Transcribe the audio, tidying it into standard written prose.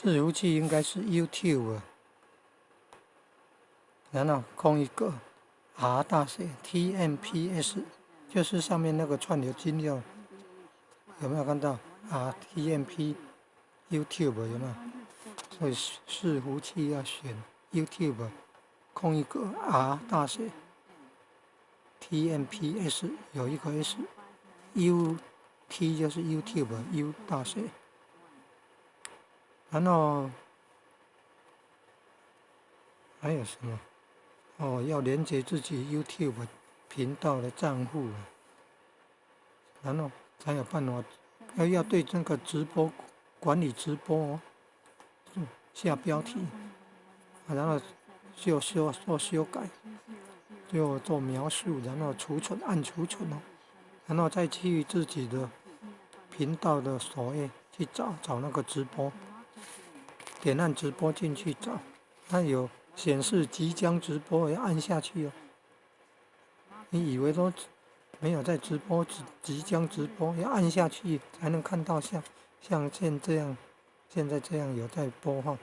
伺服器应该是 YouTube， 然后空一个 R 大写 TMPS， 就是上面那个串流金流，有没有看到 RTMP YouTube 有没有？所以伺服器要选 YouTube， 空一个 R 大写 TMPS 有一个 S，UT 就是 YouTube U 大写，然后还有什么？哦，要连接自己 YouTube 频道的账户，然后才有办法。要对这个直播管理直播哦，下标题，然后做修改，就做描述，然后储存按储存哦，然后再去自己的频道的首页去找那个直播，点按直播进去找，它有显示即将直播，要按下去哦。你以为都没有在直播，即将直播，要按下去才能看到像现在这样有在播放。